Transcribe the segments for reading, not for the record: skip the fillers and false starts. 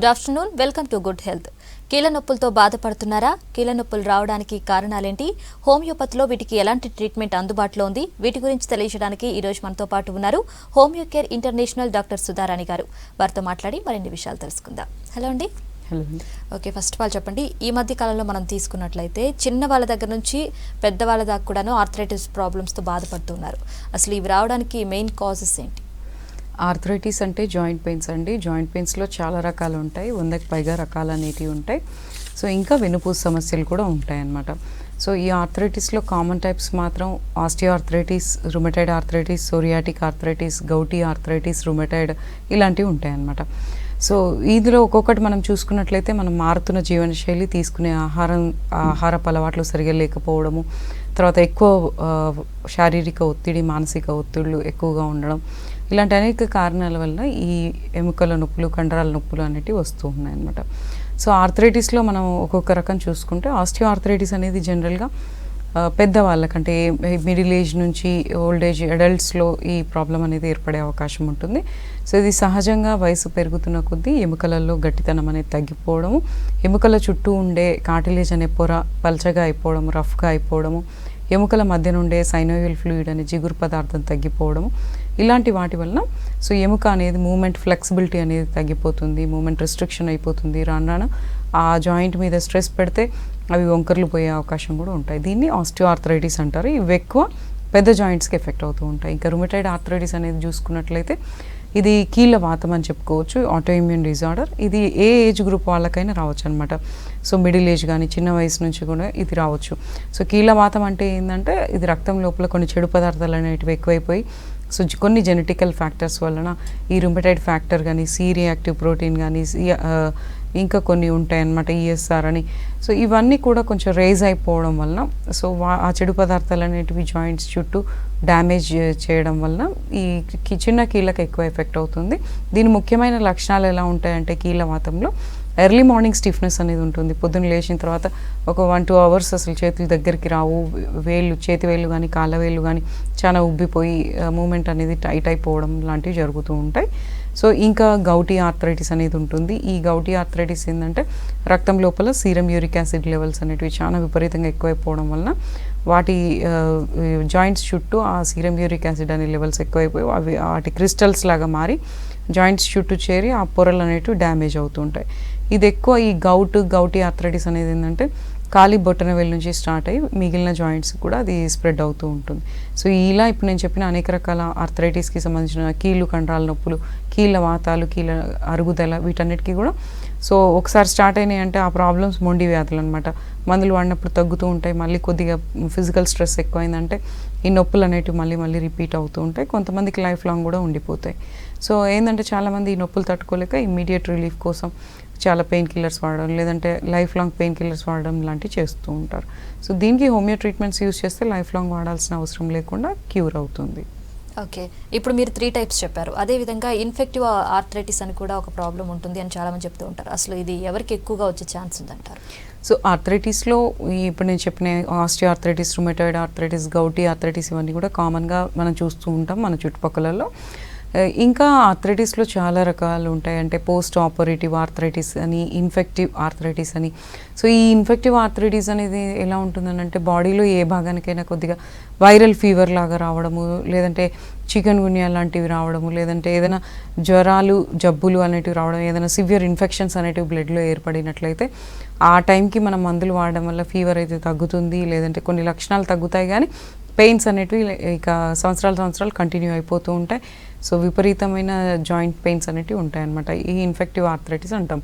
Good afternoon, welcome to good health. కీళ్ళ నొప్పులతో బాధపడుతున్నారా? కీళ్ళ నొప్పులు రావడానికి కారణాలేంటి? హోమియోపతిలో వీటికి ఎలాంటి ట్రీట్మెంట్ అందుబాటులో ఉంది? వీటి గురించి తెలియజేయడానికి ఈ రోజు మనతో పాటు ఉన్నారు homeo care international doctor Sudharani గారు. వారితో మాట్లాడి మరిన్ని విషయాలు తెలుసుకుందాం. హలో అండి. ఓకే, ఫస్ట్ ఆఫ్ ఆల్ చెప్పండి, ఈ మధ్య కాలంలో మనం తీసుకున్నట్లయితే చిన్న వాళ్ళ దగ్గర నుంచి పెద్దవాళ్ళ దాకా కూడాను ఆర్థరైటిస్ ప్రాబ్లమ్స్తో బాధపడుతున్నారు. అసలు ఇవి రావడానికి మెయిన్ కాజెస్ ఏంటి? ఆర్థరైటిస్ అంటే జాయింట్ పెయిన్స్ అండి. జాయింట్ పెయిన్స్లో చాలా రకాలు ఉంటాయి, 100కి పైగా రకాలు అనేటివి ఉంటాయి. సో ఇంకా వెన్నుపూస సమస్యలు కూడా ఉంటాయి అన్నమాట. సో ఈ ఆర్థరైటిస్లో కామన్ టైప్స్ మాత్రం osteo arthritis, rheumatoid arthritis, psoriatic arthritis, gouty arthritis, rheumatoid ఇలాంటివి ఉంటాయి అన్నమాట. సో ఇందులో ఒక్కొక్కటి మనం చూసుకున్నట్లయితే మనం మారుతున్న జీవనశైలి, తీసుకునే ఆహారపు అలవాట్లు సరిగా లేకపోవడము, తర్వాత ఎక్కువ శారీరక ఒత్తిడి, మానసిక ఒత్తిళ్ళు ఎక్కువగా ఉండడం, ఇలాంటి అనేక కారణాల వల్ల ఈ ఎముకల నొప్పులు, కండరాల నొప్పులు అనేటివి వస్తూ ఉన్నాయి అన్నమాట. సో ఆర్థరైటిస్లో మనం ఒక్కొక్క రకం చూసుకుంటే ఆస్టియో ఆర్థరైటిస్ అనేది జనరల్గా పెద్దవాళ్ళకంటే మిడిల్ ఏజ్ నుంచి ఓల్డ్ ఏజ్ అడల్ట్స్లో ఈ ప్రాబ్లం అనేది ఏర్పడే అవకాశం ఉంటుంది. సో ఇది సహజంగా వయసు పెరుగుతున్న కొద్దీ ఎముకలలో గట్టితనం అనేది తగ్గిపోవడము, ఎముకల చుట్టూ ఉండే కార్టిలేజ్ అనే పొర పల్చగా అయిపోవడము, రఫ్గా అయిపోవడము, ఎముకల మధ్య నుండే సైనోవియల్ ఫ్లూయిడ్ అనే జిగురు పదార్థం తగ్గిపోవడము, ఇలాంటి వాటి వలన సో ఎముక అనేది మూమెంట్ ఫ్లెక్సిబిలిటీ అనేది తగ్గిపోతుంది, మూమెంట్ రిస్ట్రిక్షన్ అయిపోతుంది. రాను ఆ జాయింట్ మీద స్ట్రెస్ పెడితే అవి వంకర్లు పోయే అవకాశం కూడా ఉంటాయి. దీన్ని ఆస్టియో ఆర్థరైటిస్ అంటారు. ఇవి ఎక్కువ పెద్ద జాయింట్స్కి ఎఫెక్ట్ అవుతూ ఉంటాయి. ఇంకా రుమటైడ్ ఆర్థరైటిస్ అనేది చూసుకున్నట్లయితే ఇది కీళ్ళ వాతం అని చెప్పుకోవచ్చు, ఆటోఇమ్యూన్ డిజార్డర్. ఇది ఏ ఏజ్ గ్రూప్ వాళ్ళకైనా రావచ్చు అనమాట. సో మిడిల్ ఏజ్ కానీ చిన్న వయసు నుంచి కూడా ఇది రావచ్చు. సో కీళ్ళ వాతం అంటే ఏంటంటే ఇది రక్తం లోపల కొన్ని చెడు పదార్థాలు అనేటివి ఎక్కువైపోయి సో కొన్ని జెనెటికల్ ఫ్యాక్టర్స్ వలన ఈ రుమటైడ్ ఫ్యాక్టర్ కానీ, సి రియాక్టివ్ ప్రోటీన్ కానీ, ఇంకా కొన్ని ఉంటాయన్నమాట, ఈఎస్ఆర్ అని. సో ఇవన్నీ కూడా కొంచెం రేజ్ అయిపోవడం వలన సో ఆ చెడు పదార్థాలు అనేటివి జాయింట్స్ చుట్టూ డ్యామేజ్ చేయడం వలన ఈ చిన్న కీళ్ళకి ఎక్కువ ఎఫెక్ట్ అవుతుంది. దీని ముఖ్యమైన లక్షణాలు ఎలా ఉంటాయంటే కీళ్ళ వాతంలో ఎర్లీ మార్నింగ్ స్టిఫ్నెస్ అనేది ఉంటుంది. పొద్దున్న లేచిన తర్వాత ఒక 1-2 అవర్స్ అసలు చేతుల దగ్గరికి రావు, చేతి వేళ్ళు కానీ కాళ్ళ వేళ్ళు కానీ చాలా ఉబ్బిపోయి మూమెంట్ అనేది టైట్ అయిపోవడం లాంటివి జరుగుతూ ఉంటాయి. సో ఇంకా గౌటీ ఆర్థరైటిస్ అనేది ఉంటుంది. ఈ గౌటీ ఆర్థరైటిస్ ఏంటంటే రక్తం లోపల సీరం యూరిక్ యాసిడ్ లెవెల్స్ అనేటివి చాలా విపరీతంగా ఎక్కువైపోవడం వలన వాటి జాయింట్స్ చుట్టూ ఆ సీరం యూరిక్ యాసిడ్ అనే లెవెల్స్ ఎక్కువైపోయి అవి వాటి క్రిస్టల్స్ లాగా మారి జాయింట్స్ చుట్టూ చేరి ఆ పొరలు అనేటివి డ్యామేజ్ అవుతూ ఉంటాయి. ఇది ఎక్కువ ఈ గౌటీ ఆర్థరైటిస్ అనేది ఏంటంటే కాలి బొట్టన వేలు నుంచి స్టార్ట్ అయ్యి మిగిలిన జాయింట్స్ కూడా అది స్ప్రెడ్ అవుతూ ఉంటుంది. సో ఇలా ఇప్పుడు నేను చెప్పిన అనేక రకాల ఆర్థరైటిస్కి సంబంధించిన కీళ్ళు కండరాల నొప్పులు, కీళ్ళ వాతాలు, కీళ్ళ అరుగుదల, వీటన్నిటికీ కూడా సో ఒకసారి స్టార్ట్ అయినాయి అంటే ఆ ప్రాబ్లమ్స్ మొండి వ్యాధులు అనమాట. మందులు వాడినప్పుడు తగ్గుతూ ఉంటాయి, మళ్ళీ కొద్దిగా ఫిజికల్ స్ట్రెస్ ఎక్కువైందంటే ఈ నొప్పులు అనేటివి మళ్ళీ రిపీట్ అవుతూ ఉంటాయి. కొంతమందికి లైఫ్ లాంగ్ కూడా ఉండిపోతాయి. సో ఏంటంటే చాలామంది ఈ నొప్పులు తట్టుకోలేక ఇమ్మీడియట్ రిలీఫ్ కోసం చాలా పెయిన్ కిల్లర్స్ వాడడం, లేదంటే లైఫ్ లాంగ్ పెయిన్ కిల్లర్స్ వాడడం లాంటివి చేస్తూ ఉంటారు. సో దీనికి హోమియో ట్రీట్మెంట్స్ యూజ్ చేస్తే లైఫ్ లాంగ్ వాడాల్సిన అవసరం లేకుండా క్యూర్ అవుతుంది. ఓకే, ఇప్పుడు మీరు 3 టైప్స్ చెప్పారు. అదేవిధంగా ఇన్ఫెక్టివ్ ఆర్థరైటిస్ అని కూడా ఒక ప్రాబ్లం ఉంటుంది అని చాలామంది చెప్తూ ఉంటారు. అసలు ఇది ఎవరికి ఎక్కువగా వచ్చే ఛాన్స్ ఉందంటారు? సో ఆర్థరైటిస్లో ఇప్పుడు నేను చెప్పిన osteo arthritis, rheumatoid arthritis, gouty arthritis ఇవన్నీ కూడా కామన్గా మనం చూస్తూ ఉంటాం మన చుట్టుపక్కలలో. ఇంకా ఆర్థరైటిస్లో చాలా రకాలు ఉంటాయి. అంటే పోస్ట్ ఆపరేటివ్ ఆర్థరైటిస్ అని, ఇన్ఫెక్టివ్ ఆర్థరైటిస్ అని. సో ఈ ఇన్ఫెక్టివ్ ఆర్థరైటిస్ అనేది ఎలా ఉంటుందని అంటే బాడీలో ఏ భాగానికైనా కొద్దిగా వైరల్ ఫీవర్ లాగా రావడము, లేదంటే చికెన్ గున్యా లాంటివి రావడము, లేదంటే ఏదైనా జ్వరాలు, జబ్బులు అనేటివి రావడం, ఏదైనా సివియర్ ఇన్ఫెక్షన్స్ అనేటివి బ్లడ్లో ఏర్పడినట్లయితే ఆ టైంకి మనం మందులు వాడడం వల్ల ఫీవర్ అయితే తగ్గుతుంది, లేదంటే కొన్ని లక్షణాలు తగ్గుతాయి కానీ పెయిన్స్ అనేటివి ఇక సంవత్సరాలు కంటిన్యూ అయిపోతూ ఉంటాయి. సో విపరీతమైన జాయింట్ పెయిన్స్ అనేటివి ఉంటాయన్నమాట. ఈ ఇన్ఫెక్టివ్ ఆర్థరైటిస్ అంటాం.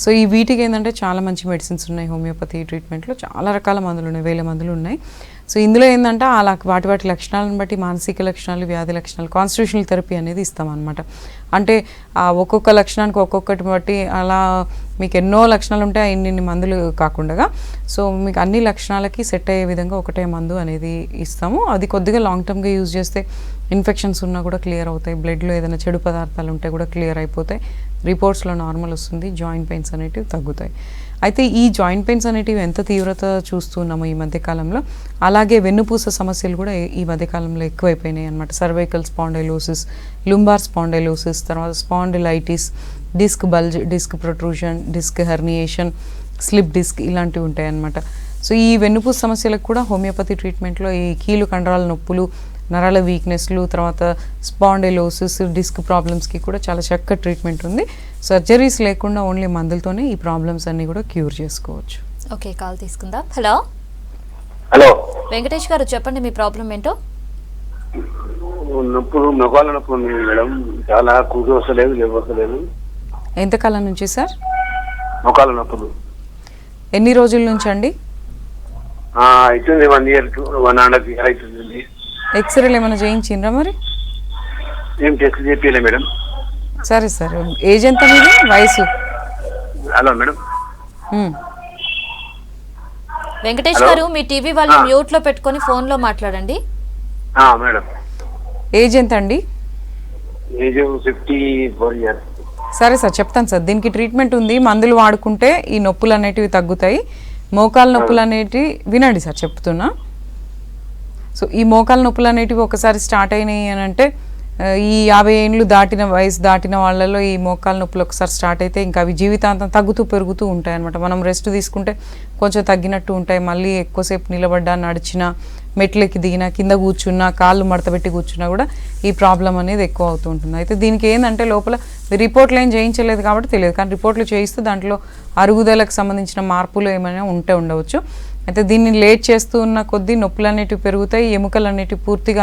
సో ఈ వీటికి ఏంటంటే చాలా మంచి మెడిసిన్స్ ఉన్నాయి. హోమియోపతి ట్రీట్మెంట్లో చాలా రకాల మందులు ఉన్నాయి, 1000 మందులు ఉన్నాయి. సో ఇందులో ఏంటంటే అలా వాటి లక్షణాలను బట్టి మానసిక లక్షణాలు, వ్యాధి లక్షణాలు, కాన్స్టిట్యూషనల్ థెరపీ అనేది ఇస్తామన్నమాట. అంటే ఆ ఒక్కొక్క లక్షణానికి ఒక్కొక్కటి బట్టి అలా మీకు ఎన్నో లక్షణాలు ఉంటాయి, ఇన్ని మందులు కాకుండా సో మీకు అన్ని లక్షణాలకి సెట్ అయ్యే విధంగా ఒకటే మందు అనేది ఇస్తాము. అది కొద్దిగా లాంగ్ టర్మ్గా యూజ్ చేస్తే ఇన్ఫెక్షన్స్ ఉన్నా కూడా క్లియర్ అవుతాయి, బ్లడ్లో ఏదైనా చెడు పదార్థాలు ఉంటే కూడా క్లియర్ అయిపోతాయి, రిపోర్ట్స్లో నార్మల్ వస్తుంది, జాయింట్ పెయిన్స్ అనేటివి తగ్గుతాయి. అయితే ఈ జాయింట్ పెయిన్స్ అనేటివి ఎంత తీవ్రత చూస్తున్నాము ఈ మధ్యకాలంలో, అలాగే వెన్నుపూస సమస్యలు కూడా ఈ మధ్యకాలంలో ఎక్కువైపోయినాయి అనమాట. సర్వైకల్ స్పాండైలోసిస్, లుంబార్ స్పాండైలోసిస్, తర్వాత spondylitis, disc bulge, disc protrusion, disc herniation, slip disc ఇలాంటివి ఉంటాయి అన్నమాట. సో ఈ వెన్నుపూస సమస్యలకు కూడా హోమియోపతి ట్రీట్మెంట్లో ఈ కీలు కండరాల నొప్పులు, నరాల వీక్నెస్లు, తర్వాత స్పాండిలోసిస్, డిస్క్ ప్రాబ్లమ్స్కి కూడా చాలా చక్కగా ట్రీట్మెంట్ ఉంది. సర్జరీస్ లేకుండా ఓన్లీ మందులతోనే ఈ ప్రాబ్లమ్స్ అన్నీ కూడా క్యూర్ చేసుకోవచ్చు. ఓకే, కాల్ తీసుకుందాం. హలో హలో, వెంకటేష్ గారు, చెప్పండి మీ ప్రాబ్లం ఏంటో. నొప్పులు, మొగాల నొప్పులు ఉంది మేడం. చాలా కూర్చోవసలేదు, లేవసలేదు. ఎంతకాలం నుంచి సార్? మొగాల నొప్పులు ఎన్ని రోజుల నుంచి అండి? అవుతుంది 1 year to 1.5 year అవుతుంది. ఎక్స్రేలు ఏమైనా చేయించిండ్రా మరి? ఏం టెస్ట్ చేపియలే మేడం. సరే సరే, ఏజ్ ఎంత మీది, వయసు? Hello madam. వెంకటేష్ గారు, మీ టీవీ వాళ్ళు మ్యూట్ లో పెట్టుకొని ఫోన్ లో మాట్లాడండి. మేడం, ఏజ్ ఎంత అండి? Age 54 years. సరే సార్, చెప్తాను సార్. దీనికి ట్రీట్మెంట్ ఉంది, మందులు వాడుకుంటే ఈ నొప్పులు అనేటివి తగ్గుతాయి. మోకాల నొప్పులు అనేటివి వినండి సార్ చెప్తున్నా. సో ఈ మోకాల నొప్పులు అనేటివి ఒకసారి స్టార్ట్ అయినాయి అని అంటే ఈ 50 ఏళ్ళు దాటిన వయసు దాటిన వాళ్ళలో ఈ మోకాల నొప్పులు ఒకసారి స్టార్ట్ అయితే ఇంకా అవి జీవితాంతం తగ్గుతూ పెరుగుతూ ఉంటాయి అనమాట. మనం రెస్ట్ తీసుకుంటే కొంచెం తగ్గినట్టు ఉంటాయి. మళ్ళీ ఎక్కువసేపు నిలబడ్డా, నడిచినా, మెట్లెక్కి దిగినా, కింద కూర్చున్నా, కాళ్ళు మడతపెట్టి కూర్చున్నా కూడా ఈ ప్రాబ్లం అనేది ఎక్కువ అవుతూ ఉంటుంది. అయితే దీనికి ఏంటంటే లోపల రిపోర్ట్లు ఏం చేయించలేదు కాబట్టి తెలియదు, కానీ రిపోర్ట్లు చేయిస్తూ దాంట్లో అరుగుదలకు సంబంధించిన మార్పులు ఏమైనా ఉండవచ్చు. అయితే దీన్ని లేట్ చేస్తూ ఉన్న కొద్దీ నొప్పులు అనేటివి పెరుగుతాయి, ఎముకలు అనేటివి పూర్తిగా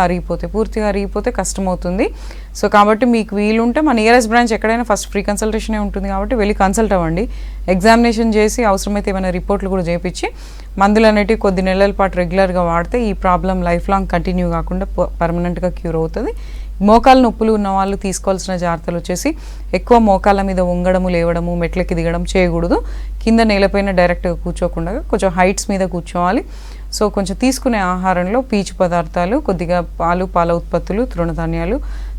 అరిగిపోతే కష్టమవుతుంది. సో కాబట్టి మీకు వీలుంటే మన నియరెస్ట్ బ్రాంచ్ ఎక్కడైనా ఫస్ట్ ఫ్రీ కన్సల్టేషనే ఉంటుంది కాబట్టి వెళ్ళి కన్సల్ట్ అవ్వండి. ఎగ్జామినేషన్ చేసి అవసరమైతే ఏమైనా రిపోర్ట్లు కూడా చేయించి మందులు అనేటివి కొద్ది నెలల పాటు రెగ్యులర్గా వాడితే ఈ ప్రాబ్లం లైఫ్ లాంగ్ కంటిన్యూ కాకుండా పర్మనెంట్గా క్యూర్ అవుతుంది. మోకాల నొప్పులు ఉన్న వాళ్ళు తీసుకోవాల్సిన జాగ్రత్తలు వచ్చేసి ఎక్కువ మోకాళ్ళ మీద వంగడము, లేవడము, మెట్లకి దిగడం చేయకూడదు. కింద నేలపైన డైరెక్ట్గా కూర్చోకుండా కొంచెం హైట్స్ మీద కూర్చోవాలి. సో కొంచెం తీసుకునే ఆహారంలో పీచు పదార్థాలు, కొద్దిగా పాల ఉత్పత్తులు, తృణధాన్యాలు,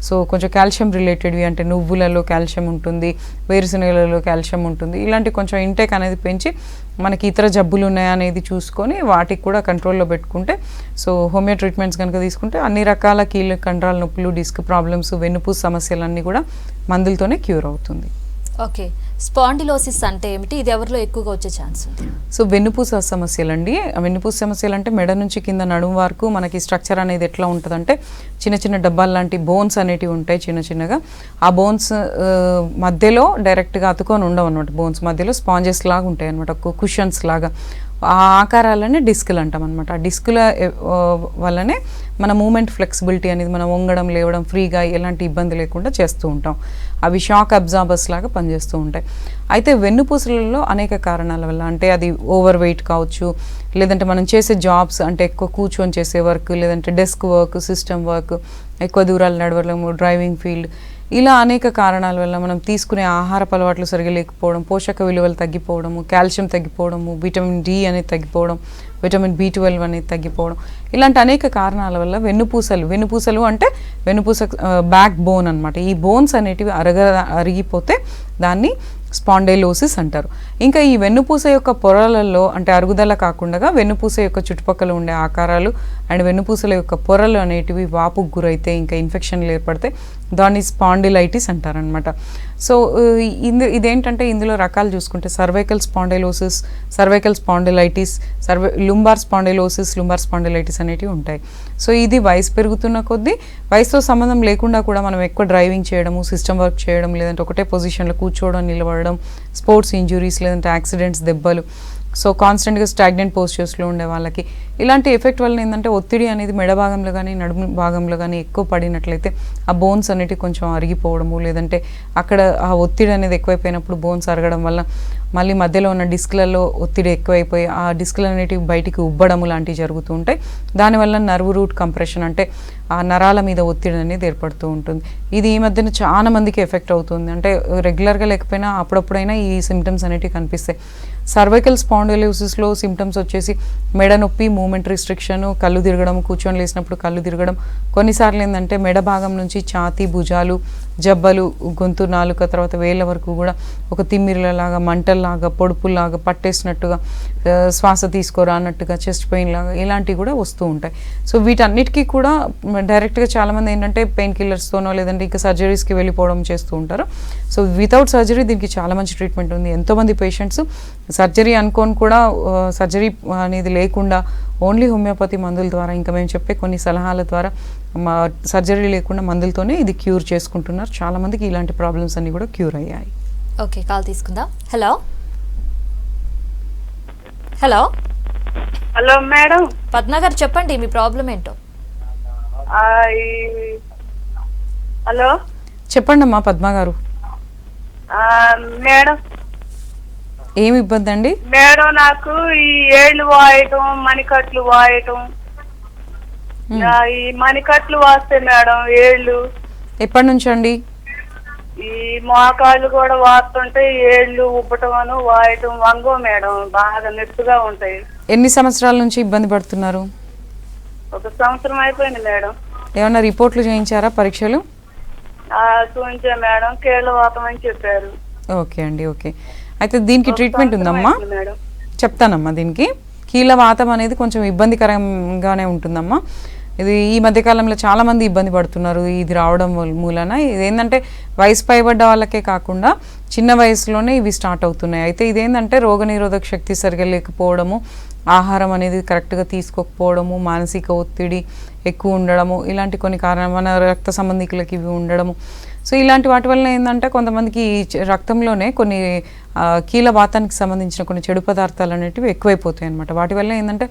సో కొంచెం కాల్షియం రిలేటెడ్వి అంటే నువ్వులలో కాల్షియం ఉంటుంది, వేరుశనగలలో కాల్షియం ఉంటుంది. ఇలాంటి కొంచెం ఇంటేక్ అనేది పెంచి మనకి ఇతర జబ్బులు ఉన్నాయా అనేది చూసుకొని వాటికి కూడా కంట్రోల్లో పెట్టుకుంటే, సో హోమియో ట్రీట్మెంట్స్ కనుక తీసుకుంటే అన్ని రకాల కీళ్ళ కండరాల నొప్పులు, డిస్క్ ప్రాబ్లమ్స్, వెన్నుపూస సమస్యలన్నీ కూడా మందులతోనే క్యూర్ అవుతుంది. ఓకే, స్పాండిలోసిస్ అంటే ఏమిటి? ఇది ఎవరిలో ఎక్కువగా వచ్చే ఛాన్స్ ఉంది? సో వెన్నుపూస సమస్యలు అండి. వెన్నుపూస సమస్యలు అంటే మెడ నుంచి కింద నడుము వరకు మనకి స్ట్రక్చర్ అనేది ఎట్లా ఉంటుందంటే చిన్న చిన్న డబ్బాలు లాంటి బోన్స్ అనేటివి ఉంటాయి చిన్నగా. ఆ బోన్స్ మధ్యలో డైరెక్ట్గా అతుకొని ఉండవు అనమాట. బోన్స్ మధ్యలో స్పాంజెస్ లాగా ఉంటాయి అనమాట, కుషన్స్ లాగా. ఆ ఆకారాలనే డిస్కులు అంటాం అనమాట. ఆ డిస్కుల వల్లనే మన మూమెంట్ ఫ్లెక్సిబిలిటీ అనేది, మనం వంగడం, లేవడం ఫ్రీగా ఎలాంటి ఇబ్బంది లేకుండా చేస్తూ ఉంటాం. అవి షాక్ అబ్జార్బర్స్ లాగా పనిచేస్తూ ఉంటాయి. అయితే వెన్నుపూసలలో అనేక కారణాల వల్ల, అంటే అది ఓవర్ వెయిట్ కావచ్చు, లేదంటే మనం చేసే జాబ్స్ అంటే ఎక్కువ కూర్చొని చేసే వర్క్, లేదంటే డెస్క్ వర్క్, సిస్టమ్ వర్క్, ఎక్కువ దూరాలు నడవడము, డ్రైవింగ్ ఫీల్డ్, ఇలా అనేక కారణాల వల్ల మనం తీసుకునే ఆహారపు అలవాట్లు సరిగా లేకపోవడం, పోషక విలువలు తగ్గిపోవడము, కాల్షియం తగ్గిపోవడము, విటమిన్ డి అనేది తగ్గిపోవడం, విటమిన్ B12 అనేది తగ్గిపోవడం, ఇలాంటి అనేక కారణాల వల్ల వెన్నుపూసలు అంటే వెన్నుపూస బ్యాక్ బోన్ అనమాట. ఈ బోన్స్ అనేటివి అరిగిపోతే దాన్ని స్పాండైలోసిస్ అంటారు. ఇంకా ఈ వెన్నుపూస యొక్క పొరలలో అంటే అరుగుదల కాకుండా వెన్నుపూస యొక్క చుట్టుపక్కల ఉండే ఆకారాలు అండ్ వెన్నుపూసల యొక్క పొరలు అనేటివి వాపుకు గురైతే, ఇంకా ఇన్ఫెక్షన్లు ఏర్పడితే దాన్ని స్పాండిలైటిస్ అంటారనమాట. సో ఇదేంటంటే ఇందులో రకాలు చూసుకుంటే cervical spondylosis, cervical spondylitis, lumbar spondylitis అనేటివి ఉంటాయి. సో ఇది వయసు పెరుగుతున్న కొద్దీ, వయసుతో సంబంధం లేకుండా కూడా మనం ఎక్కువ డ్రైవింగ్ చేయడము, సిస్టమ్ వర్క్ చేయడం, లేదంటే ఒకటే పొజిషన్లో కూర్చోవడం, నిలబడడం, స్పోర్ట్స్ ఇంజురీస్, లేదంటే యాక్సిడెంట్స్, దెబ్బలు, సో కాన్స్టెంట్గా స్టాగ్నెంట్ పోస్చర్స్లో ఉండే వాళ్ళకి ఇలాంటి ఎఫెక్ట్ వల్ల ఏంటంటే ఒత్తిడి అనేది మెడ భాగంలో కానీ నడుము భాగంలో కానీ ఎక్కువ పడినట్లయితే ఆ బోన్స్ అనేటివి కొంచెం అరిగిపోవడము, లేదంటే అక్కడ ఆ ఒత్తిడి అనేది ఎక్కువైపోయినప్పుడు బోన్స్ అరగడం వల్ల మళ్ళీ మధ్యలో ఉన్న డిస్క్లలో ఒత్తిడి ఎక్కువైపోయి ఆ డిస్క్లు అనేటివి బయటికి ఉబ్బడము లాంటివి జరుగుతూ ఉంటాయి. దానివల్ల నర్వ్ రూట్ కంప్రెషన్ అంటే ఆ నరాల మీద ఒత్తిడి అనేది ఏర్పడుతూ ఉంటుంది. ఇది ఈ మధ్యన చాలా మందికి ఎఫెక్ట్ అవుతుంది. అంటే రెగ్యులర్గా లేకపోయినా అప్పుడప్పుడైనా ఈ సిమ్టమ్స్ అనేటివి కనిపిస్తాయి. సర్వైకల్ స్పాండిలోసిస్లో సిమ్టమ్స్ వచ్చేసి మెడ నొప్పి, మూమెంట్ రిస్ట్రిక్షన్, కళ్ళు తిరగడం, కూర్చొని లేసినప్పుడు కళ్ళు తిరగడం, కొన్నిసార్లు ఏంటంటే మెడ భాగం నుంచి ఛాతీ, భుజాలు, జబ్బలు, గొంతు, నాలుక, తర్వాత వేళ్ళ వరకు కూడా ఒక తిమ్మిరిలాగా, మంటల్లాగా, పొడుపుల్లాగా, పట్టేసినట్టుగా, శ్వాస తీసుకోరా అన్నట్టుగా, చెస్ట్ పెయిన్ లాగా ఇలాంటివి కూడా వస్తూ ఉంటాయి. సో వీటన్నిటికీ కూడా డైరెక్ట్గా చాలామంది ఏంటంటే పెయిన్ కిల్లర్స్తోనో లేదంటే ఇంకా సర్జరీస్కి వెళ్ళిపోవడం చేస్తూ ఉంటారు. సో వితౌట్ సర్జరీ దీనికి చాలా మంచి ట్రీట్మెంట్ ఉంది. ఎంతోమంది పేషెంట్స్ సర్జరీ అనుకోని కూడా సర్జరీ అనేది లేకుండా ఓన్లీ హోమియోపతి మందుల ద్వారా ఇంకా మేము చెప్పే కొన్ని సలహాల ద్వారా సర్జరీ లేకుండా మందులతోనే ఇది క్యూర్ చేసుకుంటున్నారు. చాలామందికి ఇలాంటి ప్రాబ్లమ్స్ అన్నీ కూడా క్యూర్ అయ్యాయి. ఓకే, కాల్ తీసుకుందాం. Hello hello hello madam. Padma గారు చెప్పండి మీ ప్రాబ్లం ఏంటో. హలో చెప్పండి అమ్మా పద్మ గారు. మేడం ఏమి ఇబ్బంది అండి? మేడం నాకు ఈ ఏళ్ళు వాయటం, మణికట్లు వాయటం, ఈ మణికట్లు వాస్తే మేడం ఏళ్ళు. ఎప్పటి నుంచి అండి? ఈ మోకాళ్ళు కూడా వాస్తుంటే ఏళ్ళు ఉబ్బటం వాయటం వంగో మేడం, బాగా నొప్పిగా ఉంటాయి. ఎన్ని సంవత్సరాల నుంచి ఇబ్బంది పడుతున్నారు? 1 సంవత్సరం అయిపోయింది మేడం. ఏమన్నా రిపోర్ట్లు చేయించారా, పరీక్షలు? చూపించా మేడం, కీళ్ళవాతం అని చెప్పారు. ఓకే అండి, ఓకే. అయితే దీనికి ట్రీట్మెంట్ ఉందమ్మా, మేడం చెప్తానమ్మా. దీనికి కీళ్ళవాతం అనేది కొంచెం ఇబ్బందికరంగానే ఉంటుందమ్మా. ఇది ఈ మధ్యకాలంలో చాలామంది ఇబ్బంది పడుతున్నారు ఇది రావడం మూలన. ఇదేంటంటే వయసు పైబడ్డ వాళ్ళకే కాకుండా చిన్న వయసులోనే ఇవి స్టార్ట్ అవుతున్నాయి. అయితే ఇదేంటంటే రోగనిరోధక శక్తి సరిగా లేకపోవడము, ఆహారం అనేది కరెక్ట్గా తీసుకోకపోవడము, మానసిక ఒత్తిడి ఎక్కువ ఉండడము, ఇలాంటి కొన్ని కారణాలు, మన రక్త సంబంధికులకి ఇవి ఉండడము. సో ఇలాంటి వాటి వల్ల ఏంటంటే కొంతమందికి రక్తంలోనే కొన్ని కీళ్ళవాతానికి సంబంధించిన కొన్ని చెడు పదార్థాలు అనేటివి ఎక్కువైపోతాయి అన్నమాట. వాటి వల్ల ఏంటంటే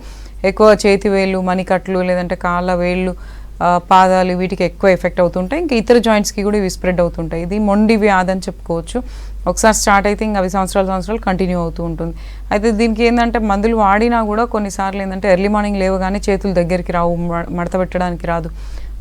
ఎక్కువ చేతి వేళ్ళు, మణికట్లు, లేదంటే కాళ్ళ వేళ్ళు, పాదాలు, వీటికి ఎక్కువ ఎఫెక్ట్ అవుతుంటాయి. ఇంకా ఇతర జాయింట్స్కి కూడా ఇవి స్ప్రెడ్ అవుతుంటాయి. ఇది మొండి వ్యాధి అని చెప్పుకోవచ్చు. ఒకసారి స్టార్ట్ అయితే ఇంకా అవి సంవత్సరాలు కంటిన్యూ అవుతూ ఉంటుంది. అయితే దీనికి ఏంటంటే మందులు వాడినా కూడా కొన్నిసార్లు ఏంటంటే ఎర్లీ మార్నింగ్ లేవగానే చేతులు దగ్గరికి రావు, మడత పెట్టడానికి రాదు,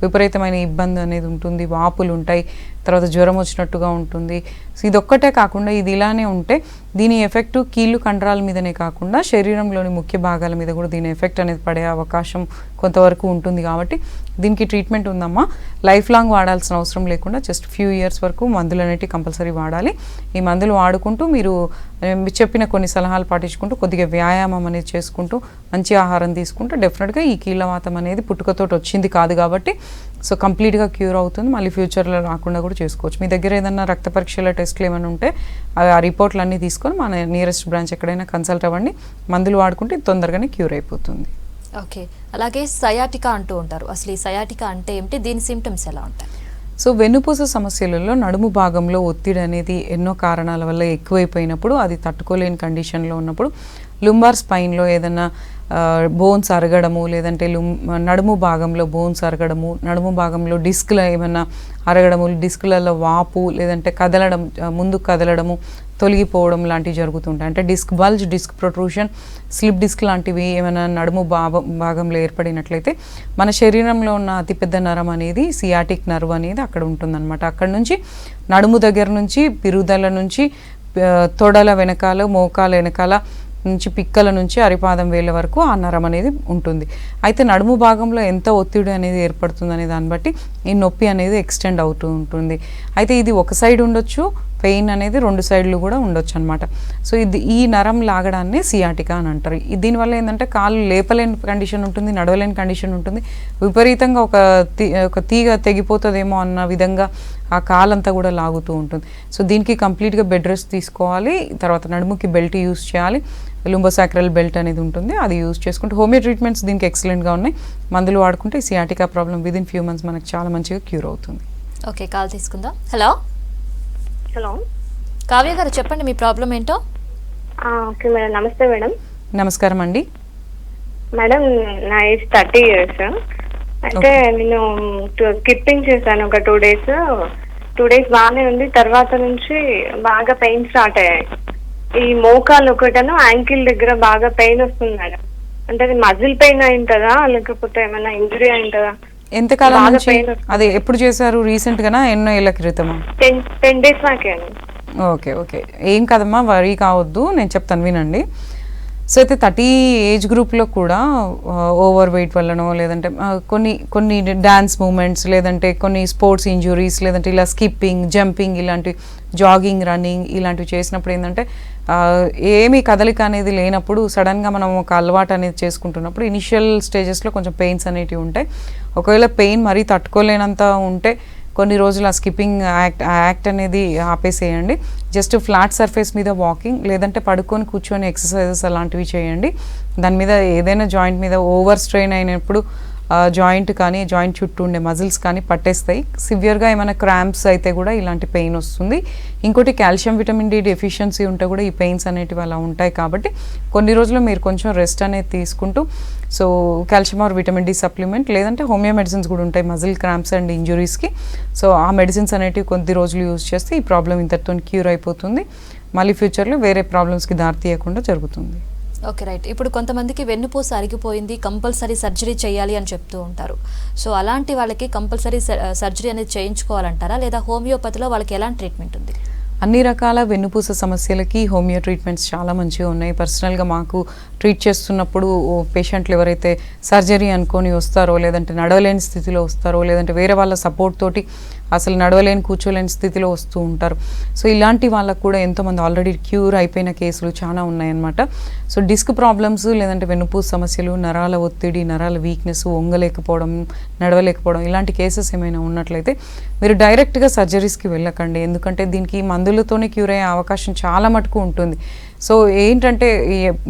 విపరీతమైన ఇబ్బంది అనేది ఉంటుంది, వాపులు ఉంటాయి, తర్వాత జ్వరం వచ్చినట్టుగా ఉంటుంది. సో ఇదొక్కటే కాకుండా ఇది ఇలానే ఉంటే దీని ఎఫెక్ట్ కీళ్ళు కండరాల మీదనే కాకుండా శరీరంలోని ముఖ్య భాగాల మీద కూడా దీని ఎఫెక్ట్ అనేది పడే అవకాశం కొంతవరకు ఉంటుంది. కాబట్టి దీనికి ట్రీట్మెంట్ ఉందమ్మా. లైఫ్ లాంగ్ వాడాల్సిన అవసరం లేకుండా జస్ట్ ఫ్యూ ఇయర్స్ వరకు మందులు అనేవి కంపల్సరీ వాడాలి. ఈ మందులు వాడుకుంటూ మీరు చెప్పిన కొన్ని సలహాలు పాటించుకుంటూ కొద్దిగా వ్యాయామం అనేది చేసుకుంటూ మంచి ఆహారం తీసుకుంటూ డెఫినెట్గా ఈ కీళ్ళవాతం అనేది పుట్టుకతోటి వచ్చింది కాదు కాబట్టి సో కంప్లీట్గా క్యూర్ అవుతుంది. మళ్ళీ ఫ్యూచర్లో రాకుండా కూడా చేసుకోవచ్చు. మీ దగ్గర ఏదైనా రక్త పరీక్షల టెస్ట్లు ఏమైనా ఉంటే ఆ రిపోర్ట్లు అన్నీ తీసుకొని మన నియరెస్ట్ బ్రాంచ్ ఎక్కడైనా కన్సల్ట్ అవ్వండి. మందులు వాడుకుంటే తొందరగానే క్యూర్ అయిపోతుంది. ఓకే, అలాగే సయాటికా అంటూ ఉంటారు. అసలు ఈ సయాటికా అంటే ఏమిటి, దీని సిమ్టమ్స్ ఎలా ఉంటాయి? సో వెన్నుపూస సమస్యలలో నడుము భాగంలో ఒత్తిడి అనేది ఎన్నో కారణాల వల్ల ఎక్కువైపోయినప్పుడు, అది తట్టుకోలేని కండిషన్లో ఉన్నప్పుడు లుంబార్ స్పైన్లో ఏదైనా బోన్స్ అరగడము, లేదంటే నడుము భాగంలో బోన్స్ అరగడము, నడుము భాగంలో డిస్క్లు ఏమైనా అరగడము, డిస్క్లలో వాపు, లేదంటే కదలడం, ముందుకు కదలడము, తొలగిపోవడం లాంటివి జరుగుతుంటాయి. అంటే disc bulge, disc protrusion, slip disc లాంటివి ఏమైనా నడుము భాగంలో ఏర్పడినట్లయితే మన శరీరంలో ఉన్న అతిపెద్ద నరం అనేది సియాటిక్ నర్వ్ అనేది అక్కడ ఉంటుందన్నమాట. అక్కడ నుంచి నడుము దగ్గర నుంచి పిరుదల నుంచి తొడల వెనకాల, మోకాల వెనకాల నుంచి పిక్కల నుంచి అరిపాదం వేళ్ళ వరకు ఆ నరం అనేది ఉంటుంది. అయితే నడుము భాగంలో ఎంత ఒత్తిడి అనేది ఏర్పడుతుంది అనే దాన్ని బట్టి ఈ నొప్పి అనేది ఎక్స్టెండ్ అవుతూ ఉంటుంది. అయితే ఇది ఒక సైడ్ ఉండొచ్చు, పెయిన్ అనేది 2 సైడ్లు కూడా ఉండొచ్చు అనమాట. సో ఈ నరం లాగడాన్ని సియాటికా అని అంటారు. దీనివల్ల ఏంటంటే కాళ్ళు లేపలేని కండిషన్ ఉంటుంది, నడవలేని కండిషన్ ఉంటుంది, విపరీతంగా ఒక తీగ తెగిపోతుందేమో అన్న విధంగా ఆ కాలంతా కూడా లాగుతూ ఉంటుంది. సో దీనికి కంప్లీట్గా బెడ్ రెస్ట్ తీసుకోవాలి. తర్వాత నడుముకి బెల్ట్ యూస్ చేయాలి, లుంబోసాక్రల్ బెల్ట్ అనేది ఉంటుంది, అది యూస్ చేసుకుంటే హోమియో ట్రీట్మెంట్స్ దీనికి ఎక్సలెంట్గా ఉన్నాయి. మందులు వాడుకుంటే ఈ sciatica problem within few months మనకు చాలా మంచిగా క్యూర్ అవుతుంది. ఓకే, కాల్ తీసుకుందాం. హలో హలో కావ్య గారు, చెప్పండి మీ ప్రాబ్లం ఏంటో. ఓకే మేడం, నమస్తే మేడం. నమస్కారం అండి. మేడం నా ఏజ్ 30 years. అయితే నేను స్కిప్పింగ్ చేశాను ఒక 2 days. 2 days బాగానే ఉంది. తర్వాత నుంచి బాగా పెయిన్ స్టార్ట్ అయ్యాయి. ఈ మోకాలు ఒకటను యాంకిల్ దగ్గర బాగా పెయిన్ వస్తుంది మేడం. అంటే అది మజిల్ పెయిన్ అయింటదా లేకపోతే ఏమైనా ఇంజరీ అయింటదా? ఎంతకాలం నుంచి? అదే ఎప్పుడు చేశారు? రీసెంట్ గానా, ఎన్నో ఏళ్ల క్రితమా? 10 days నాకే. ఓకే ఓకే, ఏం కదమ్మా, వరీ కావద్దు, నేను చెప్తాను వినండి. సో అయితే 30 ఏజ్ గ్రూప్లో కూడా ఓవర్ వెయిట్ వల్లనో, లేదంటే కొన్ని డ్యాన్స్ మూమెంట్స్, లేదంటే కొన్ని స్పోర్ట్స్ ఇంజురీస్, లేదంటే ఇలా స్కిప్పింగ్, జంపింగ్, ఇలాంటి జాగింగ్, రన్నింగ్ ఇలాంటివి చేసినప్పుడు ఏంటంటే ఏమీ కదలిక అనేది లేనప్పుడు సడన్గా మనం ఒక అలవాటు అనేది చేసుకుంటున్నప్పుడు ఇనిషియల్ స్టేజెస్లో కొంచెం పెయిన్స్ అనేటివి ఉంటాయి. ఒకవేళ పెయిన్ మరీ తట్టుకోలేనంత ఉంటే కొన్ని రోజులు ఆ స్కిప్పింగ్ యాక్ట్ అనేది ఆపేసేయండి. జస్ట్ ఫ్లాట్ సర్ఫేస్ మీద వాకింగ్, లేదంటే పడుకొని కూర్చొని ఎక్సర్సైజెస్ అలాంటివి చేయండి. దాని మీద ఏదైనా జాయింట్ మీద ఓవర్ స్ట్రెయిన్ అయినప్పుడు జాయింట్ కానీ జాయింట్ చుట్టూ ఉండే మజిల్స్ కానీ పట్టేస్తాయి. సివియర్గా ఏమైనా క్రాంప్స్ అయితే కూడా ఇలాంటి పెయిన్ వస్తుంది. ఇంకోటి కాల్షియం విటమిన్ డి డెఫిషియన్సీ ఉంటే కూడా ఈ పెయిన్స్ అనేటివి అలా ఉంటాయి. కాబట్టి కొన్ని రోజులు మీరు కొంచెం రెస్ట్ అనేది తీసుకుంటూ so calcium or vitamin D supplement, లేదంటే హోమియో మెడిసిన్స్ కూడా ఉంటాయి మజిల్ క్రాంప్స్ అండ్ ఇంజురీస్కి. సో ఆ మెడిసిన్స్ అనేటివి కొద్ది రోజులు యూజ్ చేస్తే ఈ ప్రాబ్లం ఇంతటితో క్యూర్ అయిపోతుంది. మళ్ళీ ఫ్యూచర్లో వేరే ప్రాబ్లమ్స్కి దారి తీయకుండా జరుగుతుంది. Okay, right. ఇప్పుడు కొంతమందికి వెన్నుపూస అరిగిపోయింది, కంపల్సరీ సర్జరీ చేయాలి అని చెప్తూ ఉంటారు. సో అలాంటి వాళ్ళకి కంపల్సరీ సర్జరీ అనేది చేయించుకోవాలంటారా, లేదా హోమియోపతిలో వాళ్ళకి ఎలాంటి ట్రీట్మెంట్ ఉంది? అన్ని రకాల వెన్నుపూస సమస్యలకి హోమియో ట్రీట్మెంట్స్ చాలా మంచిగా ఉన్నాయి. పర్సనల్గా మాకు ట్రీట్ చేస్తున్నప్పుడు పేషెంట్లు ఎవరైతే సర్జరీ అనుకొని వస్తారో, లేదంటే నడవలేని స్థితిలో వస్తారో, లేదంటే వేరే వాళ్ళ సపోర్ట్ తోటి అసలు నడవలేని కూర్చోలేని స్థితిలో వస్తూ ఉంటారు. సో ఇలాంటి వాళ్ళకు కూడా ఎంతోమంది ఆల్రెడీ క్యూర్ అయిపోయిన కేసులు చాలా ఉన్నాయన్నమాట. సో డిస్క్ ప్రాబ్లమ్స్, లేదంటే వెన్నుపూస సమస్యలు, నరాల ఒత్తిడి, నరాల వీక్నెస్, వంగలేకపోవడం, నడవలేకపోవడం ఇలాంటి కేసెస్ ఏమైనా ఉన్నట్లయితే మీరు డైరెక్ట్గా సర్జరీస్కి వెళ్ళకండి. ఎందుకంటే దీనికి మందులతోనే క్యూర్ అయ్యే అవకాశం చాలా మటుకు ఉంటుంది. సో ఏంటంటే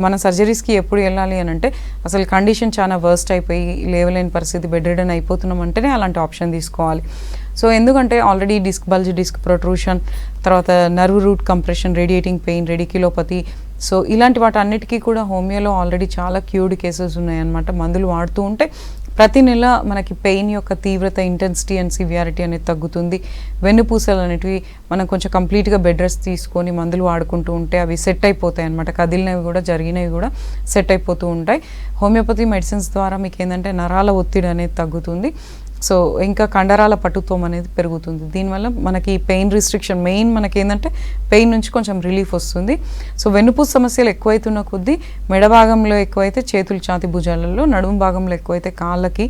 మన సర్జరీస్కి ఎప్పుడు వెళ్ళాలి అని అంటే అసలు కండిషన్ చాలా వర్స్ట్ అయిపోయి లేవలేని పరిస్థితి, బెడ్ రిడన్ అయిపోతున్నాం అంటేనే అలాంటి ఆప్షన్ తీసుకోవాలి. సో ఎందుకంటే already disc bulge, disc protrusion, తర్వాత nerve root compression, radiating pain, radiculopathy, so ఇలాంటి వాటి అన్నిటికీ కూడా హోమియోలో ఆల్రెడీ చాలా క్యూర్డ్ కేసెస్ ఉన్నాయన్నమాట. మందులు వాడుతూ ఉంటే ప్రతి నెల మనకి పెయిన్ యొక్క తీవ్రత, ఇంటెన్సిటీ అండ్ సివియారిటీ అనేది తగ్గుతుంది. వెన్నుపూసలు అనేటివి మనం కొంచెం కంప్లీట్గా బెడ్ రెస్ట్ తీసుకొని మందులు వాడుకుంటూ ఉంటే అవి సెట్ అయిపోతాయి అన్నమాట. కదిలినవి కూడా జరిగినవి కూడా సెట్ అయిపోతూ ఉంటాయి. హోమియోపతి మెడిసిన్స్ ద్వారా మీకు ఏంటంటే నరాల ఒత్తిడి అనేది తగ్గుతుంది. సో ఇంకా కండరాల పటుత్వం అనేది పెరుగుతుంది. దీనివల్ల మనకి పెయిన్ రిస్ట్రిక్షన్, మెయిన్ మనకి ఏంటంటే పెయిన్ నుంచి కొంచెం రిలీఫ్ వస్తుంది. సో వెన్నుపూస సమస్యలు ఎక్కువైతున్న కొద్దీ మెడ భాగంలో ఎక్కువైతే చేతులు, ఛాతి, భుజాలలో, నడుము భాగంలో ఎక్కువైతే కాళ్ళకి,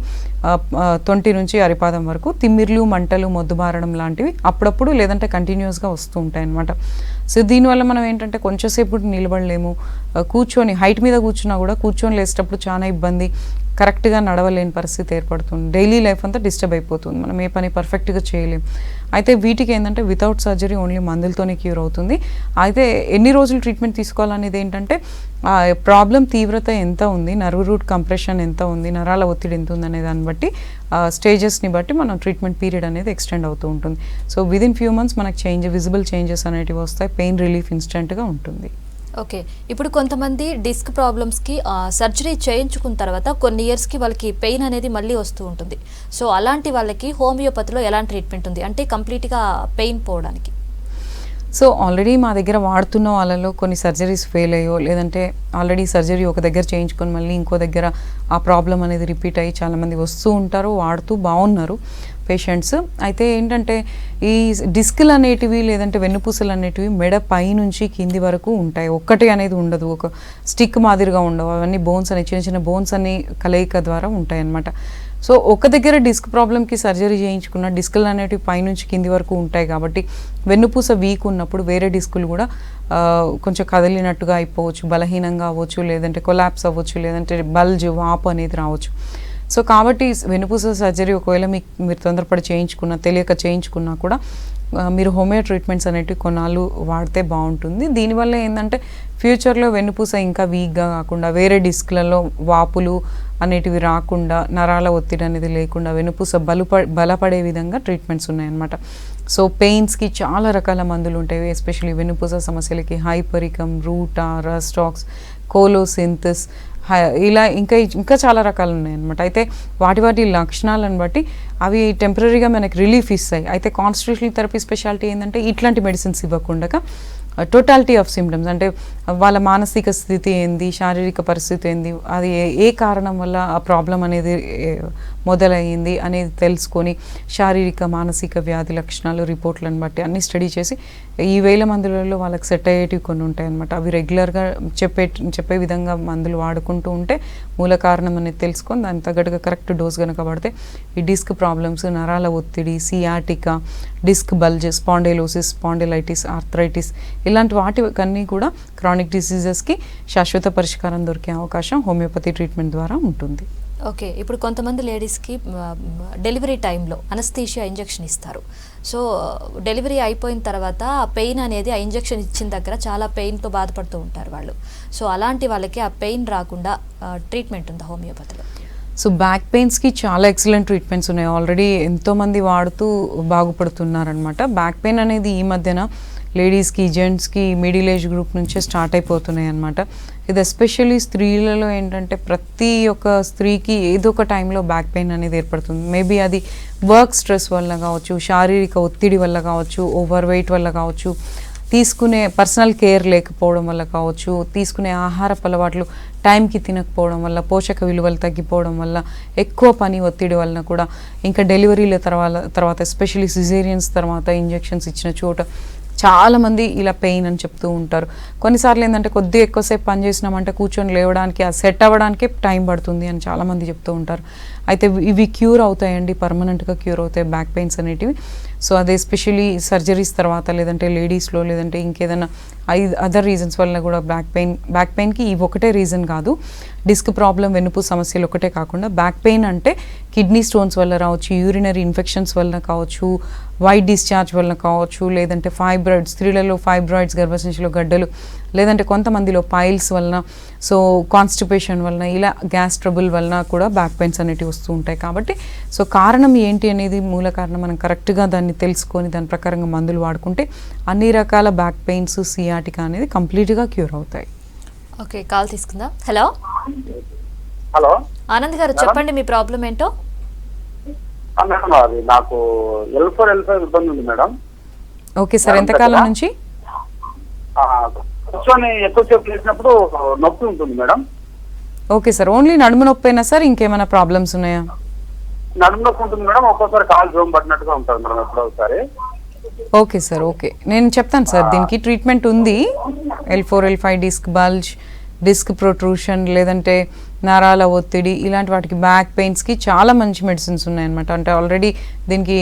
తొంటి నుంచి అరిపాదం వరకు తిమ్మిర్లు, మంటలు, మొద్దుబారడం లాంటివి అప్పుడప్పుడు లేదంటే కంటిన్యూస్గా వస్తూ ఉంటాయి అన్నమాట. సో దీనివల్ల మనం ఏంటంటే కొంచెంసేపు కూడా నిలబడలేము. కూర్చొని హైట్ మీద కూర్చున్నా కూడా కూర్చొని లేచేటప్పుడు చాలా ఇబ్బంది, కరెక్ట్గా నడవలేని పరిస్థితి ఏర్పడుతుంది. డైలీ లైఫ్ అంతా డిస్టర్బ్ అయిపోతుంది. మనం ఏ పని పర్ఫెక్ట్గా చేయలేం. అయితే వీటికి ఏంటంటే వితౌట్ సర్జరీ ఓన్లీ మందులతోనే క్యూర్ అవుతుంది. అయితే ఎన్ని రోజులు ట్రీట్మెంట్ తీసుకోవాలనేది ఏంటంటే ప్రాబ్లం తీవ్రత ఎంత ఉంది, నర్వ్ రూట్ కంప్రెషన్ ఎంత ఉంది, నరాల ఒత్తిడి ఎంత ఉంది అనే దాన్ని బట్టి స్టేజెస్ని బట్టి మనం ట్రీట్మెంట్ పీరియడ్ అనేది ఎక్స్టెండ్ అవుతూ ఉంటుంది. సో విదిన్ ఫ్యూ మంత్స్ మనకు విజిబుల్ చేంజెస్ అనేటివి వస్తాయి. పెయిన్ రిలీఫ్ ఇన్స్టెంట్గా ఉంటుంది. ఓకే, ఇప్పుడు కొంతమంది డిస్క్ ప్రాబ్లమ్స్కి సర్జరీ చేయించుకున్న తర్వాత కొన్ని ఇయర్స్కి వాళ్ళకి పెయిన్ అనేది మళ్ళీ వస్తూ ఉంటుంది. సో అలాంటి వాళ్ళకి హోమియోపతిలో ఎలాంటి ట్రీట్మెంట్ ఉంది, అంటే కంప్లీట్గా పెయిన్ పోవడానికి? సో ఆల్రెడీ మా దగ్గర వాడుతున్న వాళ్ళలో కొన్ని సర్జరీస్ ఫెయిల్ అయ్యో, లేదంటే ఆల్రెడీ సర్జరీ ఒక దగ్గర చేయించుకొని మళ్ళీ ఇంకో దగ్గర ఆ ప్రాబ్లం అనేది రిపీట్ అయ్యి చాలామంది వస్తూ ఉంటారు, వాడుతూ బాగున్నారు పేషెంట్స్. అయితే ఏంటంటే ఈ డిస్కులు అనేటివి లేదంటే వెన్నుపూసలు అనేటివి మెడ పై నుంచి కింది వరకు ఉంటాయి. ఒక్కటి అనేది ఉండదు, ఒక స్టిక్ మాదిరిగా ఉండవు. అవన్నీ బోన్స్ అని, చిన్న చిన్న బోన్స్ అని కలయిక ద్వారా ఉంటాయి అన్నమాట. సో ఒక దగ్గర డిస్క్ ప్రాబ్లంకి సర్జరీ చేయించుకున్న డిస్కులు అనేటివి పైనుంచి కింది వరకు ఉంటాయి. కాబట్టి వెన్నుపూస వీక్ ఉన్నప్పుడు వేరే డిస్కులు కూడా కొంచెం కదిలినట్టుగా అయిపోవచ్చు, బలహీనంగా అవ్వచ్చు, లేదంటే కొలాప్స్ అవ్వచ్చు, లేదంటే బల్జ్, వాపు అనేది రావచ్చు. సో కాబట్టి వెన్నుపూస సర్జరీ ఒకవేళ మీరు తొందరపడి చేయించుకున్నా, తెలియక చేయించుకున్నా కూడా మీరు హోమియో ట్రీట్మెంట్స్ అనేటివి కొన్నాళ్ళు వాడితే బాగుంటుంది. దీనివల్ల ఏంటంటే ఫ్యూచర్లో వెన్నుపూస ఇంకా వీక్గా కాకుండా, వేరే డిస్క్లలో వాపులు అనేటివి రాకుండా, నరాల ఒత్తిడి అనేది లేకుండా వెన్నుపూస బలపడే విధంగా ట్రీట్మెంట్స్ ఉన్నాయన్నమాట. సో పెయిన్స్కి చాలా రకాల మందులు ఉంటాయి. ఎస్పెషల్లీ వెన్నుపూస సమస్యలకి హైపరికమ్, రూటా, రస్టాక్స్, కోలోసింథస్, ఇలా ఇంకా చాలా రకాలు ఉన్నాయన్నమాట. అయితే వాటి లక్షణాలను బట్టి అవి టెంపరీగా మనకి రిలీఫ్ ఇస్తాయి. అయితే కాన్స్టిట్యూషనల్ థెరపీ స్పెషాలిటీ ఏంటంటే ఇట్లాంటి మెడిసిన్స్ ఇవ్వకుండా టోటాలిటీ ఆఫ్ సిమ్టమ్స్, అంటే వాళ్ళ మానసిక స్థితి ఏంది, శారీరక పరిస్థితి ఏంది, అది ఏ కారణం వల్ల ఆ ప్రాబ్లం అనేది మొదలయ్యింది అనేది తెలుసుకొని శారీరక, మానసిక వ్యాధి లక్షణాలు రిపోర్ట్లను బట్టి అన్ని స్టడీ చేసి ఈ వేల మందులలో వాళ్ళకి సెట్ అయ్యేటివి కొన్ని ఉంటాయి అనమాట. అవి రెగ్యులర్గా చెప్పే విధంగా మందులు వాడుకుంటూ ఉంటే మూల కారణం అనేది తెలుసుకొని దానికి తగ్గట్టుగా కరెక్ట్ డోస్ కనుక పడితే ఈ డిస్క్ ప్రాబ్లమ్స్, నరాల ఒత్తిడి, sciatica, disc bulge, spondylosis, spondylitis, arthritis ఇలాంటి వాటికన్నీ కూడా క్రానిక్ డిసీజెస్కి శాశ్వత పరిష్కారం దొరికే అవకాశం హోమియోపతి ట్రీట్మెంట్ ద్వారా ఉంటుంది. ఓకే, ఇప్పుడు కొంతమంది లేడీస్కి డెలివరీ టైంలో అనస్థీషియా ఇంజెక్షన్ ఇస్తారు. సో డెలివరీ అయిపోయిన తర్వాత ఆ పెయిన్ అనేది ఆ ఇంజెక్షన్ ఇచ్చిన దగ్గర చాలా పెయిన్తో బాధపడుతూ ఉంటారు వాళ్ళు. సో అలాంటి వాళ్ళకి ఆ పెయిన్ రాకుండా ట్రీట్మెంట్ ఉందా హోమియోపతిలో? సో బ్యాక్ పెయిన్స్కి చాలా ఎక్సలెంట్ ట్రీట్మెంట్స్ ఉన్నాయి. ఆల్రెడీ ఎంతోమంది వాడుతూ బాగుపడుతున్నారనమాట. బ్యాక్ పెయిన్ అనేది ఈ మధ్యన లేడీస్కి, జెంట్స్కి, మిడిల్ ఏజ్ గ్రూప్ నుంచే స్టార్ట్ అయిపోతున్నాయి అనమాట. ఇది ఎస్పెషల్లీ స్త్రీలలో ఏంటంటే ప్రతి ఒక్క స్త్రీకి ఏదో ఒక టైంలో బ్యాక్ పెయిన్ అనేది ఏర్పడుతుంది. మేబీ అది వర్క్ స్ట్రెస్ వల్ల కావచ్చు, శారీరక ఒత్తిడి వల్ల కావచ్చు, ఓవర్ వెయిట్ వల్ల కావచ్చు, తీసుకునే పర్సనల్ కేర్ లేకపోవడం వల్ల కావచ్చు, తీసుకునే ఆహారపు అలవాట్లు టైంకి తినకపోవడం వల్ల, పోషక విలువలు తగ్గిపోవడం వల్ల, ఎక్కువ పని ఒత్తిడి వలన కూడా, ఇంకా డెలివరీల తర్వాత ఎస్పెషల్లీ సిజేరియన్స్ తర్వాత ఇంజెక్షన్స్ ఇచ్చిన చోట చాలామంది ఇలా పెయిన్ అని చెప్తూ ఉంటారు. కొన్నిసార్లు ఏంటంటే కొద్దిగా ఎక్కువసేపు పని చేసినామంటే కూర్చొని లేవడానికి, ఆ సెట్ అవ్వడానికే టైం పడుతుంది అని చాలామంది చెప్తూ ఉంటారు. అయితే ఇవి క్యూర్ అవుతాయండి, పర్మనెంట్గా క్యూర్ అవుతాయి బ్యాక్ పెయిన్స్ అనేటివి. సో అది ఎస్పెషల్లీ సర్జరీస్ తర్వాత, లేదంటే లేడీస్లో, లేదంటే ఇంకేదైనా అదర్ రీజన్స్ వల్ల కూడా బ్యాక్ పెయిన్కి ఇవి ఒకటే రీజన్ కాదు. డిస్క్ ప్రాబ్లం, వెన్నుపూస సమస్యలు ఒకటే కాకుండా బ్యాక్ పెయిన్ అంటే కిడ్నీ స్టోన్స్ వల్ల రావచ్చు, యూరినరీ ఇన్ఫెక్షన్స్ వల్ల కావచ్చు, వైట్ డిశ్చార్జ్ వల్ల కావచ్చు, లేదంటే ఫైబ్రాయిడ్స్, స్త్రీలలో ఫైబ్రాయిడ్స్, గర్భసంచిలో గడ్డలు, లేదంటే కొంతమందిలో పైల్స్ వలన, సో కాన్స్టిపేషన్ వలన, ఇలా గ్యాస్ ట్రబుల్ వలన కూడా బ్యాక్ పెయిన్స్ అనేటివి వస్తూ ఉంటాయి. కాబట్టి సో కారణం ఏంటి అనేది, మూల కారణం మనం కరెక్ట్గా దాన్ని తెలుసుకొని దాని ప్రకారంగా మందులు వాడుకుంటే అన్ని రకాల బ్యాక్ పెయిన్స్, సియాటికా అనేది కంప్లీట్గా క్యూర్ అవుతాయి. ఓకే, కాల్ తీసుకుందాం. హలో హలో ఆనంద్ గారు, చెప్పండి మీ ప్రాబ్లం ఏంటో. మేడం, అది నాకు L4 ఇబ్బంది ఉంది మేడం. ఓకే సార్, ఎంతకాలం నుంచి? కూర్చొని ఎక్కువసేపు చేసినప్పుడు నొప్పి ఉంటుంది మేడం. ఓకే సార్, ఓన్లీ నడుము నొప్పైనా సార్, ఇంకేమైనా ప్రాబ్లమ్స్ ఉన్నాయా? నడుము నొప్పి ఉంటుంది మేడం, ఒక్కోసారి కాలు జోమ్ పట్టినట్టుగా ఉంటుంది మేడం ఎప్పుడో ఒకసారి. ఓకే సార్, ఓకే, నేను చెప్తాను సార్. దీనికి ట్రీట్మెంట్ ఉంది. L4, L5, disc bulge, disc protrusion, లేదంటే నరాల ఒత్తిడి, ఇలాంటి వాటికి బ్యాక్ పెయిన్స్కి చాలా మంచి మెడిసిన్స్ ఉన్నాయన్నమాట. అంటే ఆల్రెడీ దీనికి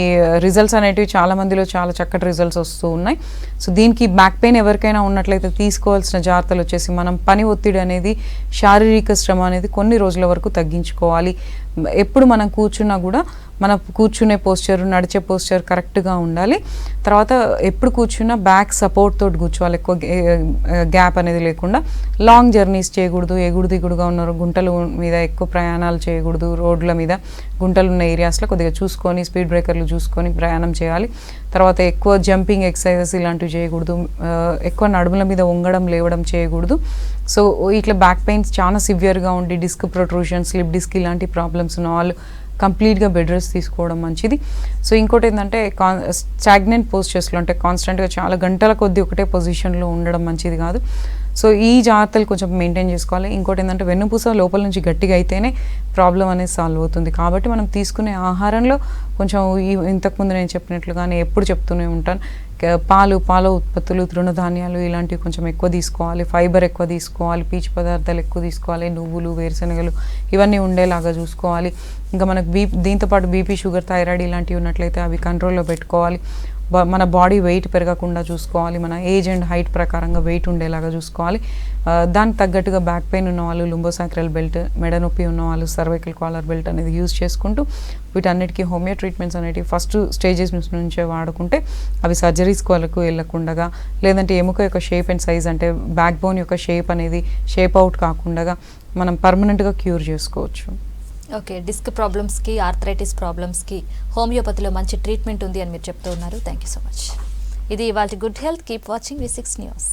రిజల్ట్స్ అనేటివి చాలా మందిలో చాలా చక్కటి రిజల్ట్స్ వస్తూ ఉన్నాయి. సో దీనికి బ్యాక్ పెయిన్ ఎవరికైనా ఉన్నట్లయితే తీసుకోవాల్సిన జాగ్రత్తలు వచ్చేసి, మనం పని ఒత్తిడి అనేది, శారీరక శ్రమ అనేది కొన్ని రోజుల వరకు తగ్గించుకోవాలి. ఎప్పుడు మనం కూర్చున్నా కూడా మన కూర్చునే పోస్చర్, నడిచే పోస్చర్ కరెక్ట్గా ఉండాలి. తర్వాత ఎప్పుడు కూర్చున్నా బ్యాక్ సపోర్ట్ తోటి కూర్చోవాలి, ఎక్కువ గ్యాప్ అనేది లేకుండా. లాంగ్ జర్నీస్ చేయకూడదు, ఎగుడు దిగుడుగా ఉన్న గుంటల మీద ఎక్కువ ప్రయాణాలు చేయకూడదు. రోడ్ల మీద గుంటలు ఉన్న ఏరియాస్లో కొద్దిగా చూసుకొని, స్పీడ్ బ్రేకర్లు చూసుకొని ప్రయాణం చేయాలి. తర్వాత ఎక్కువ జంపింగ్ ఎక్సర్సైజెస్ ఇలాంటివి చేయకూడదు. ఎక్కువ నడుముల మీద వంగడం, లేవడం చేయకూడదు. సో ఇట్లా బ్యాక్ పెయిన్స్ చాలా సివియర్గా ఉండి, డిస్క్ ప్రొట్రూషన్, స్లిప్ డిస్క్ ఇలాంటి ప్రాబ్లమ్స్ ఉన్న వాళ్ళు కంప్లీట్గా బెడ్ రెస్ట్ తీసుకోవడం మంచిది. సో ఇంకోటి ఏంటంటే స్టాగ్నెంట్ పోస్చర్స్లో, అంటే కాన్స్టెంట్గా చాలా గంటల కొద్దీ ఒకటే పొజిషన్లో ఉండడం మంచిది కాదు. సో ఈ జాగ్రత్తలు కొంచెం మెయింటైన్ చేసుకోవాలి. ఇంకోటి ఏంటంటే వెన్నుపూస లోపల నుంచి గట్టిగా అయితేనే ప్రాబ్లం అనేది సాల్వ్ అవుతుంది. కాబట్టి మనం తీసుకునే ఆహారంలో కొంచెం ఇంతకుముందు నేను చెప్పినట్లుగానే ఎప్పుడు చెప్తూనే ఉంటాను, పాల ఉత్పత్తులు, తృణధాన్యాలు ఇలాంటివి కొంచెం ఎక్కువ తీసుకోవాలి, ఫైబర్ ఎక్కువ తీసుకోవాలి, పీచు పదార్థాలు ఎక్కువ తీసుకోవాలి, నువ్వులు, వేరుశనగలు ఇవన్నీ ఉండేలాగా చూసుకోవాలి. ఇంకా మనకు దీంతోపాటు బీపీ, షుగర్, థైరాయిడ్ ఇలాంటివి ఉన్నట్లయితే అవి కంట్రోల్లో పెట్టుకోవాలి. మన బాడీ వెయిట్ పెరగకుండా చూసుకోవాలి. మన ఏజ్ అండ్ హైట్ ప్రకారంగా వెయిట్ ఉండేలాగా చూసుకోవాలి. దానికి తగ్గట్టుగా బ్యాక్ పెయిన్ ఉన్న వాళ్ళు లుంబోసాక్రల్ బెల్ట్, మెడ నొప్పి ఉన్న వాళ్ళు సర్వైకల్ కాలర్ బెల్ట్ అనేది యూజ్ చేసుకుంటూ వీటన్నిటికీ హోమియో ట్రీట్మెంట్స్ అనేవి ఫస్ట్ స్టేజెస్ నుంచే వాడుకుంటే అవి సర్జరీస్ వరకు వెళ్ళకుండా, లేదంటే ఎముక యొక్క షేప్ అండ్ సైజ్, అంటే బ్యాక్ బోన్ యొక్క షేప్ అనేది షేప్ అవుట్ కాకుండా మనం పర్మనెంట్గా క్యూర్ చేసుకోవచ్చు. ఓకే, డిస్క్ ప్రాబ్లమ్స్కి, ఆర్థరైటిస్ ప్రాబ్లమ్స్కి హోమియోపతిలో మంచి ట్రీట్మెంట్ ఉంది అని మీరు చెప్తూ ఉన్నారు. Thank you so much. ఇది ఇవాళ good health. Keep watching V6 news.